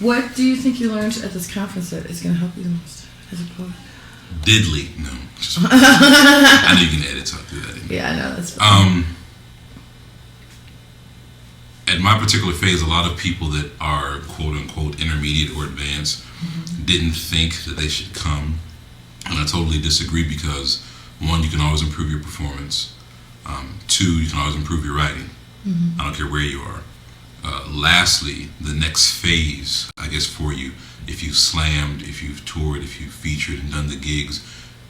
What do you think you learned at this conference that is going to help you the most as a poet? Diddly. No. I know you can edit, so I'll do that anyway. Yeah, I know. That's fine. At my particular phase, a lot of people that are quote-unquote intermediate or advanced didn't think that they should come. And I totally disagree because, one, you can always improve your performance. Two, you can always improve your writing. I don't care where you are. Lastly, the next phase, I guess, for you, if you've slammed, if you've toured, if you've featured and done the gigs,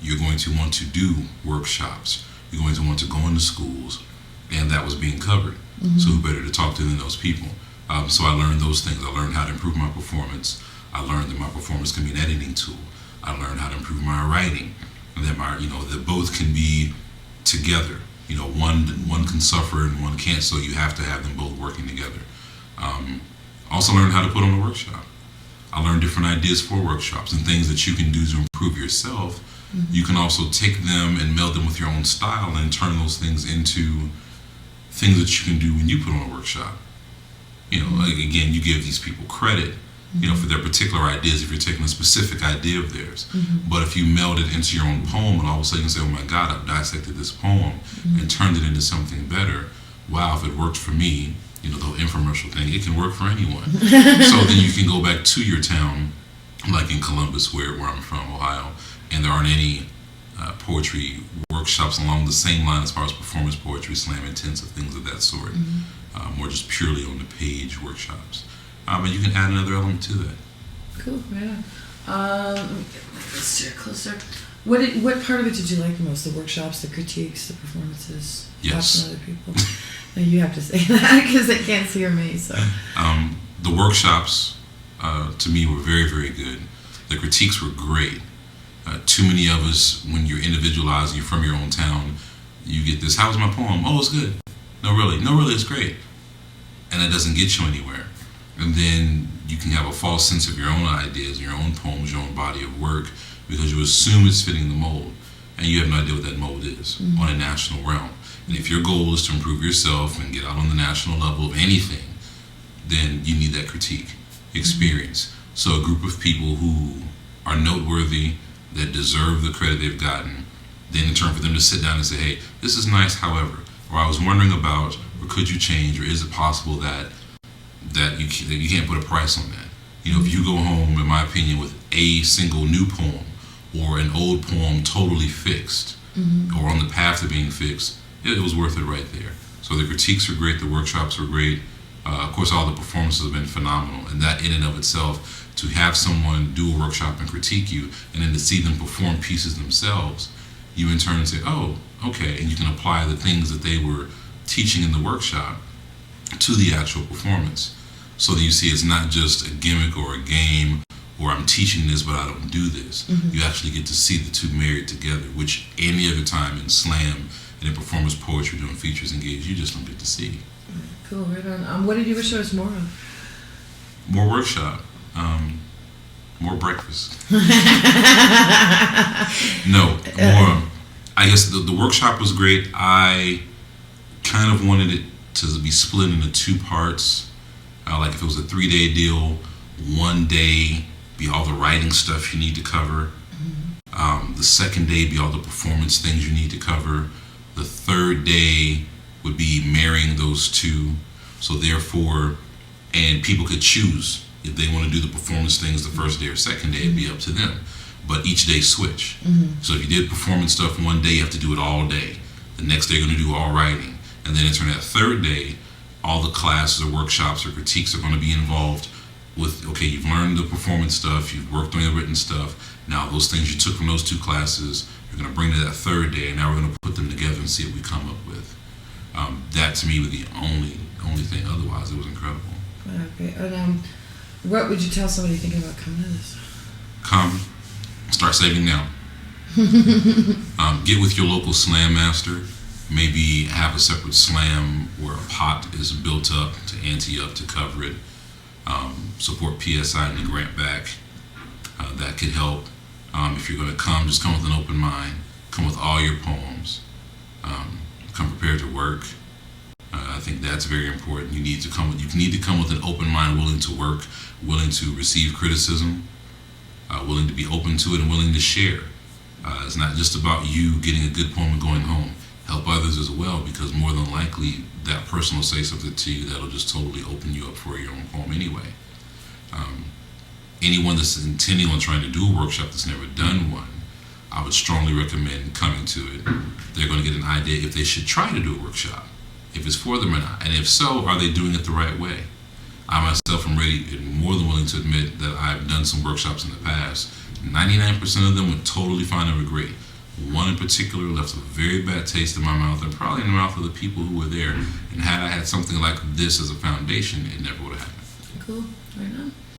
you're going to want to do workshops. You're going to want to go into schools, and that was being covered. So who better to talk to than those people? So I learned those things. I learned how to improve my performance. I learned that my performance can be an editing tool. I learned how to improve my writing, and that that both can be together. One can suffer and one can't, so you have to have them both working together. Also learned how to put on a workshop. I learned different ideas for workshops and things that you can do to improve yourself. You can also take them and meld them with your own style and turn those things into things that you can do when you put on a workshop. Again, you give these people credit, for their particular ideas if you're taking a specific idea of theirs. But if you meld it into your own poem and all of a sudden you say, oh my God, I've dissected this poem and turned it into something better. Wow, if it worked for me, the whole infomercial thing, it can work for anyone. So then you can go back to your town, like in Columbus, where I'm from, Ohio, and there aren't any poetry workshops along the same line as far as performance poetry, slam intensive, things of that sort. More just purely on the page workshops. But you can add another element to that. Cool, yeah. Let's steer closer. What part of it did you like the most? The workshops, the critiques, the performances? Yes. Watching other people? No, you have to say that because they can't see or me. So. The workshops, to me, were very, very good. The critiques were great. Too many of us, when you're individualized, you're from your own town, you get this, how was my poem? Oh, it's good. No, really, it's great. And that doesn't get you anywhere. And then you can have a false sense of your own ideas, your own poems, your own body of work, because you assume it's fitting the mold, and you have no idea what that mold is on a national realm. And if your goal is to improve yourself and get out on the national level of anything, then you need that critique experience. So a group of people who are noteworthy, that deserve the credit they've gotten, then in turn for them to sit down and say, hey, this is nice, however, or I was wondering about, or could you change, or is it possible that you can't put a price on that. If you go home, in my opinion, with a single new poem or an old poem totally fixed or on the path to being fixed, it was worth it right there. So the critiques are great, the workshops are great. Of course, all the performances have been phenomenal, and that in and of itself, to have someone do a workshop and critique you, and then to see them perform pieces themselves, you in turn say, oh, okay, and you can apply the things that they were teaching in the workshop to the actual performance. So that you see it's not just a gimmick or a game, or I'm teaching this but I don't do this. You actually get to see the two married together, which any other time in slam and in performance poetry, doing features and gigs, you just don't get to see. Cool, right on. What did you wish there was more of? More workshop. More breakfast. No, more. I guess the workshop was great. I kind of wanted it to be split into two parts. Like if it was a 3-day deal, one day be all the writing stuff you need to cover. The second day be all the performance things you need to cover. The third day would be marrying those two. So therefore, and people could choose if they want to do the performance things the first day or second day, it'd be up to them. But each day switch. So if you did performance stuff one day, you have to do it all day. The next day you're going to do all writing. And then it's on that third day, all the classes or workshops or critiques are going to be involved with, okay, you've learned the performance stuff, you've worked on the written stuff. Now those things you took from those two classes, you're going to bring to that third day, and now we're going to put them together and see what we come up with. That to me was the only thing. Otherwise, it was incredible. Okay. And what would you tell somebody thinking about coming to this? Come, start saving now. Get with your local slam master. Maybe have a separate slam where a pot is built up to ante up to cover it. Support PSI and the grant back. That could help. If you're going to come, just come with an open mind. Come with all your poems. Come prepared to work. I think think that's very important. You need to come with an open mind, willing to work, willing to receive criticism, willing to be open to it, and willing to share. It's not just about you getting a good poem and going home. Help others as well, because more than likely that person will say something to you that'll just totally open you up for your own poem anyway. Anyone that's intending on trying to do a workshop that's never done one, I would strongly recommend coming to it. They're going to get an idea if they should try to do a workshop, if it's for them or not, and if so, are they doing it the right way? I myself am ready and more than willing to admit that I've done some workshops in the past. 99% of them went totally fine and were great. One in particular left a very bad taste in my mouth, and probably in the mouth of the people who were there. And had I had something like this as a foundation, it never would have happened. Cool. Right on.